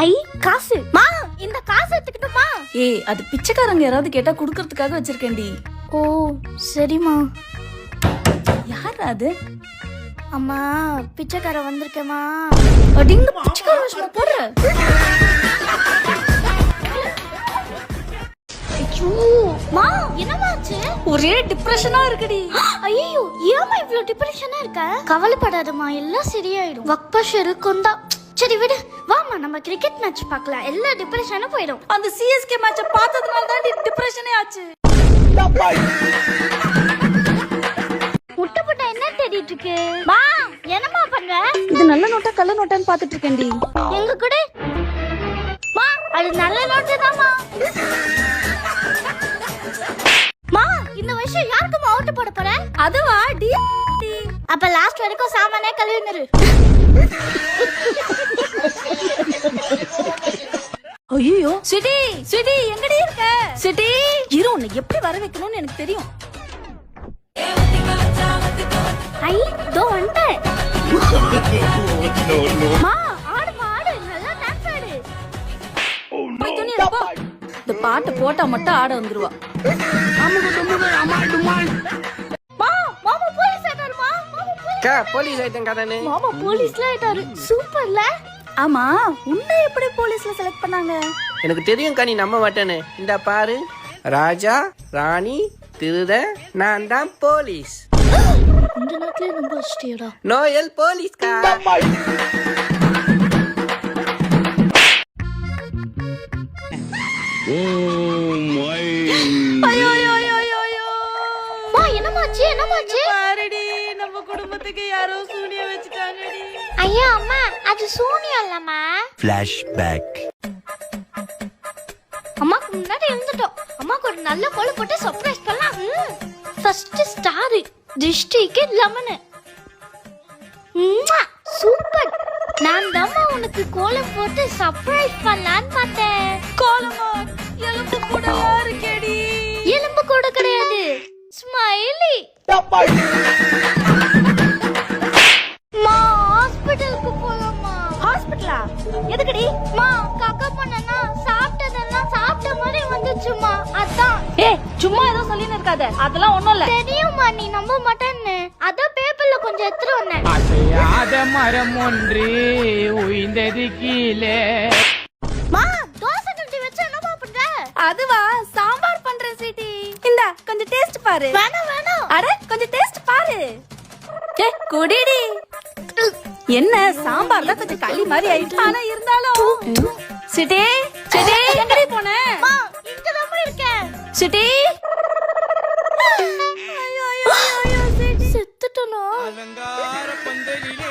ஐ காசு மா, இந்த காசு எடுத்துக்கிட்டுமா? ஏய், அது பிச்சைக்காரங்க யாராவது கேட்டா குடுக்கறதுக்காக வச்சிருக்கேன்டி. ஓ சரிம்மா. யார் அது? அம்மா பிச்சைக்கார வந்திருக்கேம்மா. அடிங்க பிச்சைக்கார விஷமா போற. ஐயோ மா, என்னமாச்சு? ஒரே டிப்ரெஷனா இருக்குடி. ஐயோ ஏமா இவ்ளோ டிப்ரெஷனா இருக்க? கவலைப்படாதம்மா, எல்லாம் சரியாயிடும். ஒர்க் ப்ரெஷர் இருக்கும்டா. சரி விடு, வாமா நம்ம கிரிக்கெட் மேட்ச் பார்க்கலாம். எல்லா டிப்ரெஷனும் போயிடும். அந்த சிஎஸ்கே மேட்ச பார்த்ததுனால தான் டிப்ரெஷனே ஆச்சு. முட்டை போட்டா என்ன தேடிட்டு இருக்கு? மா என்னமா பண்ற? இது நல்ல நோட்டா கள்ள நோட்டான்னு பாத்துட்டு இருக்கேன்டி. எங்க கூட மா, அது நல்ல நோட்டு தான்மா. மா, இந்த வருஷம் யாருக்குமா ஓட்டு போட போற? அதுவா டி. அப்ப லாஸ்ட் வரைக்கும் சாமானே கழுவினரு. ஐயோ சிட்டி சிட்டி எங்கடி இருக்க? சிட்டி இரு, உன்னை எப்படி வர வைக்கணும்னு எனக்கு தெரியும். ஐ தோ வந்துட்டேன். மா ஆடுமா, ஆடு, நல்லா டான்ஸ் ஆடு. போய் துணி எடுப்போ. இந்த பாட்டு போட்டா மட்டும் ஆட வந்துருவா. மா, மாமா போலீஸ் ஆயிட்டாருமா. மாமா போலீஸ் ஆயிட்டேன் கதானே. மாமா போலீஸ்ல ஆயிட்டாரு. சூப்பர்ல. ஆமா, உன்னை எப்படி போலீஸ்ல செலக்ட் பண்ணாங்க? எனக்கு தெரியும் கனி, நம்ப மாட்டேன்னு. இந்த பாரு, ராஜா ராணி திருத, நான் தான் போலீஸ். இந்த நேரத்துல ரொம்ப வச்சிட்டியடா. நோயல் போலீஸ்கா. ஐயோ ஐயோ ஐயோ ஐயோ. மா என்னமாச்சு? என்னமாச்சு? பாருடி, நம்ம குடும்பத்துக்கு யாரோ சூனிய வச்சுட்டாங்கடி. ஐயா அம்மா, அது சூனியம் இல்லம்மா. ஃபிளாஷ்பேக். அம்மாக்கு முன்னாடி இருந்துட்டோம். அம்மாக்கு ஒரு நல்ல கோலம் போட்டு சர்ப்ரைஸ் பண்ணலாம். ஃபர்ஸ்ட் ஸ்டார், திருஷ்டிக்கு லெமன். சூப்பர். நான் தான் உனக்கு கோலம் போட்டு சர்ப்ரைஸ் பண்ணலான்னு பார்த்தேன். கோலமா? எலும்பு கூட இருக்கேடி. எலும்பு கூட கிடையாது, ஸ்மைலி. மா ஹாஸ்பிடலுக்கு போலாமா? ஹாஸ்பிடலா? எதுக்குடி? மா காக்கா பண்ணனா சாப்பிட்டதெல்லாம் சாப்பிட்ட மாதிரி வந்துச்சுமா, அதான். ஏய், சும்மா ஏதோ சொல்லின்னு இருக்காத. அதெல்லாம் ஒண்ணும் இல்ல. தெரியுமா, நீ நம்ப மாட்டேன்னு. அதான் பேப்பர்ல கொஞ்சம் எடுத்துட்டு வந்தேன். அசையாத மரம் ஒன்று உயிர்ந்தது கீழே. மா தோசை கட்டி வச்சு என்னமா பண்ற? அதுவா, சாம்பார் பண்றேன் சிட்டி. இந்தா கொஞ்சம் டேஸ்ட் பாரு. வேணாம் வேணாம். அட கொஞ்சம் டேஸ்ட் பாரு. ஏ குடிடி. என்ன சாம்பார் தான் கொஞ்சம் களி மாதிரி ஆயிட்டு. ஆனா இருந்தாலும் சிட்டி சிட்டி எங்கடி போன? மா இங்க தான் இருக்கேன். சிட்டி. ஐயோ ஐயோ ஐயோ சிட்டி. செத்துட்டனோ? அலங்கார பந்தலிலே